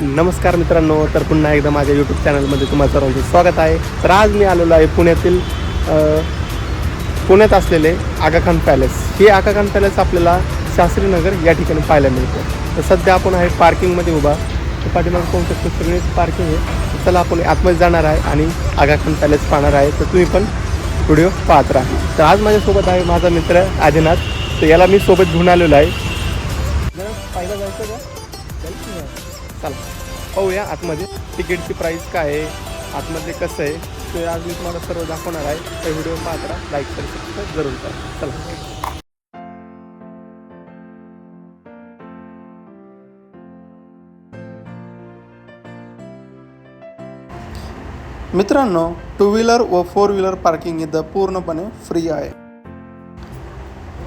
नमस्कार मित्रांनो, तर पुन्हा एकदा माझ्या यूट्यूब चॅनलमध्ये तुम्हाला सर्वांचं स्वागत आहे. तर आज मी आलेलो आहे पुण्यात असलेले आगा खान पॅलेस. हे आगा खान पॅलेस आपल्याला शास्त्रीनगर या ठिकाणी पाहायला मिळतं. तर सध्या आपण आहे पार्किंगमध्ये उभा. तर पाठीमागे पाहू शकतो सगळेच पार्किंग आहे. चला आपण आतमध्ये जाणार आहे आणि आगा खान पॅलेस पाहणार आहे. तर तुम्ही पण व्हिडिओ पाहत राहा. तर आज माझ्यासोबत आहे माझा मित्र आदिनाथ. तर याला मी सोबत घेऊन आलेलो आहे. पाहिलं जायचं का? चला पाहूया आतमध्ये तिकीटची प्राईस काय आहे, आतमध्ये कसं आहे ते आज मी तुम्हाला सर्व दाखवणार आहे. तर व्हिडिओ पाहत राहा, लाईक करा, सबस्क्राईब जरूर करा. चला मित्रांनो, 2 व्हीलर व 4 व्हीलर पार्किंग इथं पूर्णपणे फ्री आहे.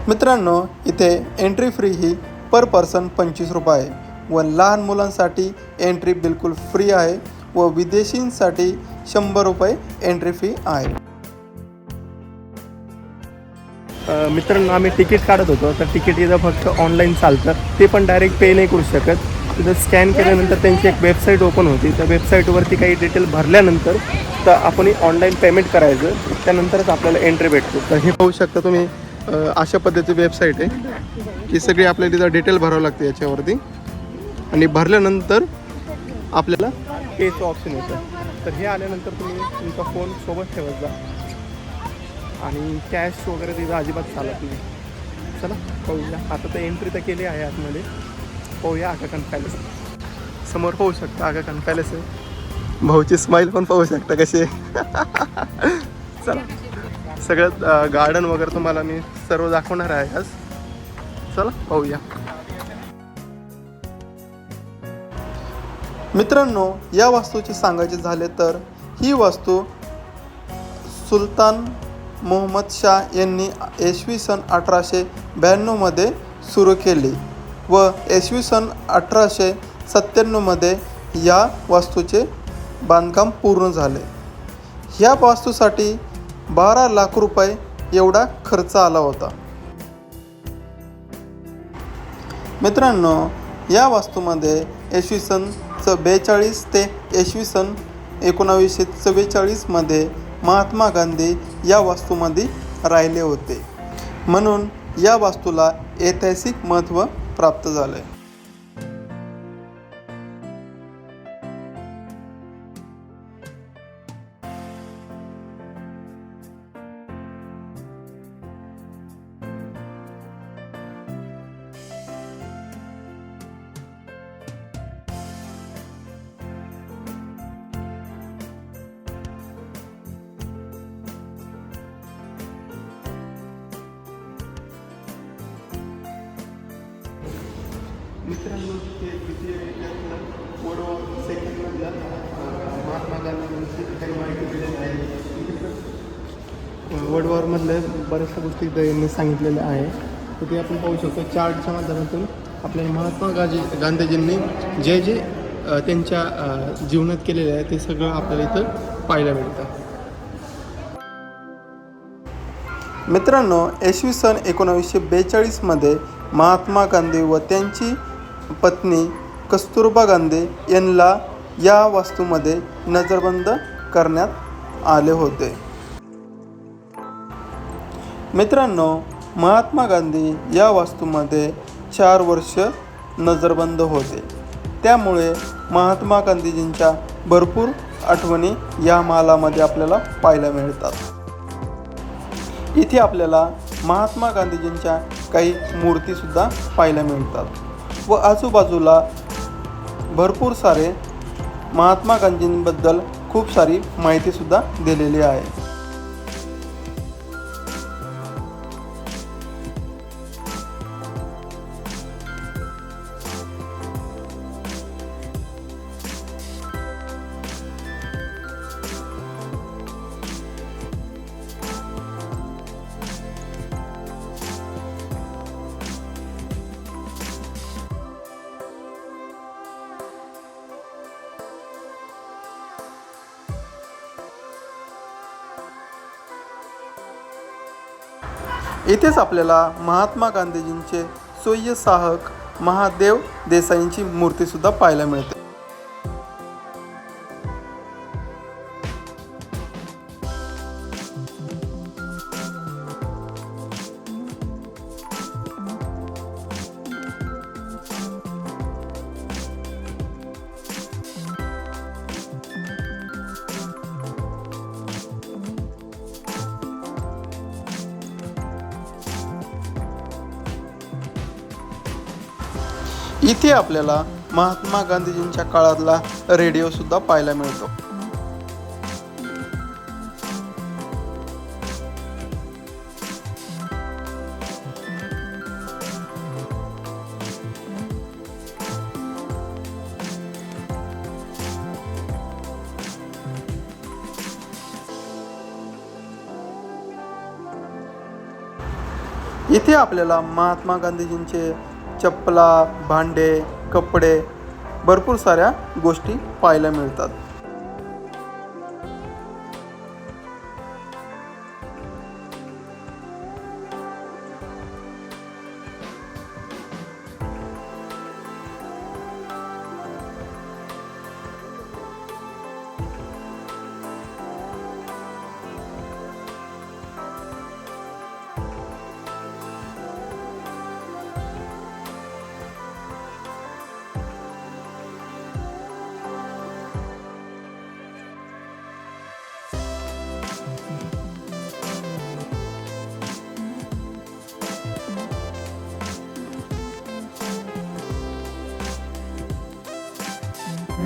मित्रांनो, इथे एंट्री फ्री ही पर पर्सन 25 रुपये आहे व लहान मुलांसाठी एंट्री बिलकुल फ्री आहे व विदेशींसाठी 100 रुपये एंट्री फी आहे. मित्रांनो, आम्ही तिकीट काढत होतो. तर तिकीट इथं फक्त ऑनलाईन चालतं, ते पण डायरेक्ट पे नाही करू शकत. तिथं स्कॅन केल्यानंतर त्यांची एक वेबसाईट ओपन होती. त्या वेबसाईटवरती काही डिटेल भरल्यानंतर तर आपण ऑनलाईन पेमेंट करायचं, त्यानंतरच आपल्याला एंट्री भेटतो. तर हे पाहू शकता तुम्ही, अशा पद्धतीची वेबसाईट आहे. ही सगळी आपल्याला तिथं डिटेल भरावं लागते याच्यावरती आणि भरल्यानंतर आपल्याला पेचं ऑप्शन येतं. तर हे आल्यानंतर तुम्ही तुमचा फोन सोबत ठेवत जा आणि कॅश वगैरे तिथं अजिबात चालत नाही. चला पाहूया. आता तर एंट्री तर केली आहे आतमध्ये. पाहूया आगा खान पॅलेस. समोर पाहू शकता आगा खान पॅलेस आहे. भाऊची स्माईल पण पाहू शकता कशी आहे. चला सगळं गार्डन वगैरे तुम्हाला मी सर्व दाखवणार आहे आज. चला पाहूया. मित्रांनो, या वास्तूचे सांगायचे झाले तर ही वास्तू सुलतान मोहम्मद शाह यांनी इसवी सन 1892 सुरू केली व इसवी सन 1897 या वास्तूचे बांधकाम पूर्ण झाले. ह्या वास्तूसाठी 12 लाख रुपये एवढा खर्च आला होता. मित्रांनो, या वास्तूमध्ये इसवी सन 42 ते इसवी सन 1944 मध्ये महात्मा गांधी या वास्तूमध्ये राहिले होते, म्हणून या वास्तूला ऐतिहासिक महत्त्व प्राप्त झाले. मित्रांनो, ते द्वितीय वडवा सेकंडमधला महात्मा गांधींची काही माहिती दिलेली आहे. वडवारमधल्या बऱ्याचशा गोष्टी यांनी सांगितलेल्या आहे. तर ते आपण पाहू शकतो. चार्टच्या माध्यमातून आपल्याला महात्मा गांधीजींनी जे जे त्यांच्या जीवनात केलेलं आहे ते सगळं आपल्याला इथं पाहायला मिळतं. मित्रांनो, इसवी सन 1942 मध्ये महात्मा गांधी व त्यांची पत्नी कस्तुरबा गांधी यांना या वास्तूमध्ये नजरबंद करण्यात आले होते. मित्रांनो, महात्मा गांधी या वास्तूमध्ये 4 वर्ष नजरबंद होते. त्यामुळे महात्मा गांधीजींच्या भरपूर आठवणी या महालामध्ये आपल्याला पाहायला मिळतात. इथे आपल्याला महात्मा गांधीजींच्या काही मूर्तीसुद्धा पाहायला मिळतात व आजूबाजूला भरपूर सारे महात्मा गांधींबद्दल खूप सारी माहितीसुद्धा दिलेली आहे. इथेच आपल्याला महात्मा गांधीजींचे स्वयंसहायक महादेव देसाईंची मूर्तीसुद्धा पाहायला मिळते. इथे आपल्याला महात्मा गांधीजींच्या काळातला रेडिओ सुद्धा पाहायला मिळतो. इथे आपल्याला महात्मा गांधीजींचे चप्पला, भांडे, कपडे, भरपूर साऱ्या गोष्टी पाहायला मिळतात.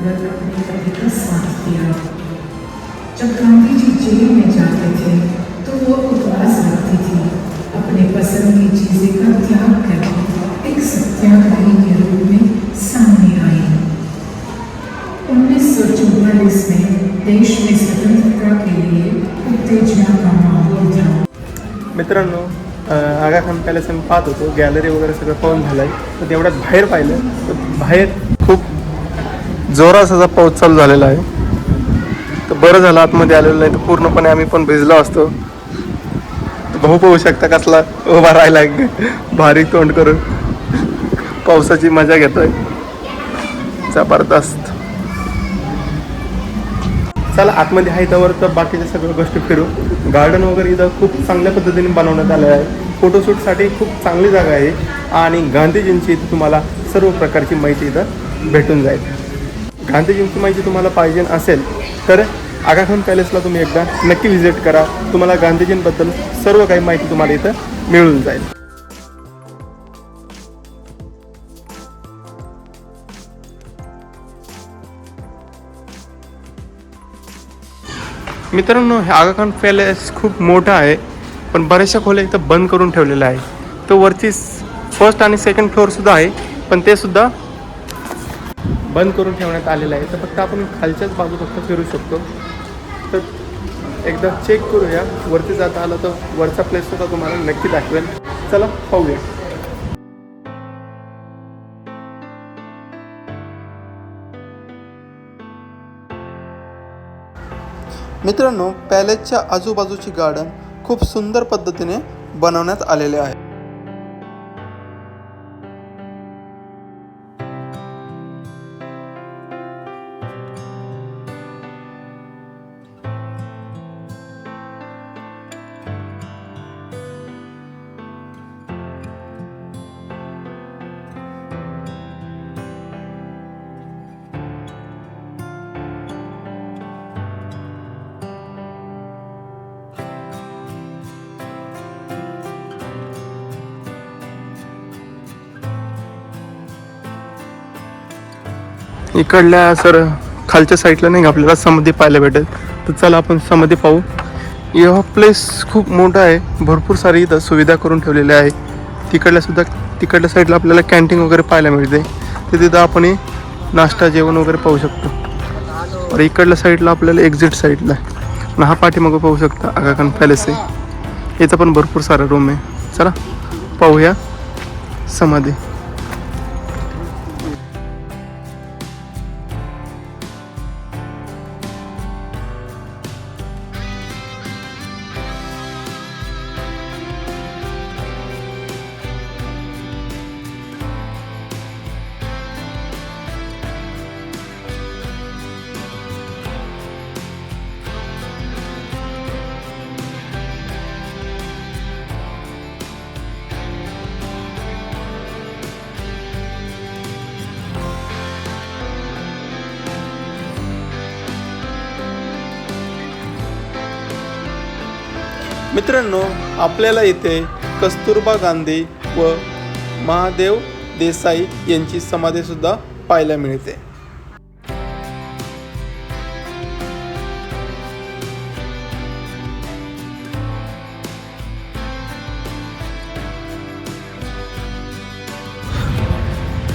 अपने पति का साथ दिया। जब गांधी जी जेल में जाते थे तो वो उपवास रखती थी, अपने पसंद की चीजें का त्याग करके एक सत्याग्रही के रूप में सामने आई। 1944 में देश में स्वतंत्रता के लिए उत्तेजना का माहौल था। मित्रांनो, आगा खान पॅलेस आम्ही पाहत होतो, गॅलरी वगैरे सगळं पाहून झालं आहे. तर तेवढ्यात बाहेर पाहिलं तर बाहेर खूप जोरात असा पाऊस चालू झालेला आहे. तर बरं झालं आतमध्ये आलेलं नाही तर पूर्णपणे आम्ही पण भिजलो असतो. भाऊ पाहू शकता कसला उभा राहिला बारीक तोंड करून पावसाची मजा घेतोय जबरदस्त. चला आतमध्ये आहे त्यावर तर बाकीच्या सगळ्या गोष्टी फिरू. गार्डन वगैरे इथं खूप चांगल्या पद्धतीने बनवण्यात आलं आहे. फोटोशूटसाठी खूप चांगली जागा आहे आणि गांधीजींची इथं तुम्हाला सर्व प्रकारची माहिती इथं भेटून जाईल. गांधीजींची माहिती तुम्हाला पाहिजे असेल तर आगा खान पॅलेसला तुम्ही एकदा नक्की व्हिजिट करा. तुम्हाला गांधीजींबद्दल सर्व काही माहिती तुम्हाला इथं मिळून जाईल. मित्रांनो, हे आगा खान पॅलेस खूप मोठं आहे पण बऱ्याचशा खोल्या इथं बंद करून ठेवलेलं आहे. तो वरची फर्स्ट आणि सेकंड फ्लोअरसुद्धा आहे पण ते सुद्धा बंद करून ठेवण्यात आलेलं आहे. तर फक्त आपण खालच्याच बाजू फक्त फिरू शकतो. तर एकदा चेक करूया. वरती जाता आलं तर वरचा प्लेससुद्धा तुम्हाला नक्की दाखवेल. चला पाहूया. मित्रांनो, पॅलेसच्या आजूबाजूची गार्डन खूप सुंदर पद्धतीने बनवण्यात आलेले आहे. इकडल्या खालच्या साईडला नाही आपल्याला समाधी पाहायला भेटेल. तर चला आपण समाधी पाहू. हा प्लेस खूप मोठा आहे. भरपूर सारी इथं सुविधा करून ठेवलेल्या आहे. तिकडल्या साईडला आपल्याला कॅन्टीन वगैरे पाहायला मिळते. तर तिथं आपण नाश्ता जेवण वगैरे पाहू शकतो. और इकडल्या साईडला आपल्याला एक्झिट साईडला आहे. हा पाठीमागं पाहू शकता आगा खान पॅलेस आहे. इथं पण भरपूर सारा रूम आहे. चला पाहूया समाधी. मित्रांनो, आपल्याला इथे कस्तुरबा गांधी व महादेव देसाई यांची समाधीसुद्धा पाहायला मिळते.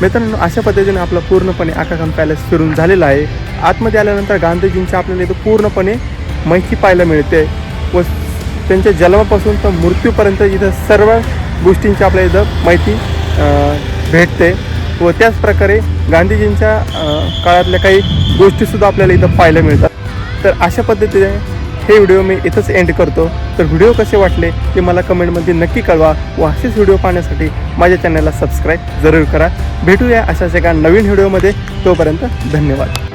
मित्रांनो, अशा पद्धतीने आपला पूर्णपणे आका खान पॅलेस फिरून झालेला आहे. आतमध्ये आल्यानंतर गांधीजींच्या आपल्याला इथं पूर्णपणे माहिती पाहायला मिळते व त्यांच्या जन्मापासून तर मृत्यूपर्यंत इथं सर्व गोष्टींची आपल्या इथं माहिती भेटते व त्याचप्रकारे गांधीजींच्या काळातल्या काही गोष्टीसुद्धा आपल्याला इथं पाहायला मिळतात. तर अशा पद्धतीने हे व्हिडिओ मी इथंच एंड करतो. तर व्हिडिओ कसे वाटले ते मला कमेंटमध्ये नक्की कळवा व असेच व्हिडिओ पाहण्यासाठी माझ्या चॅनलला सबस्क्राईब जरूर करा. भेटूया अशाच एका नवीन व्हिडिओमध्ये. तोपर्यंत धन्यवाद.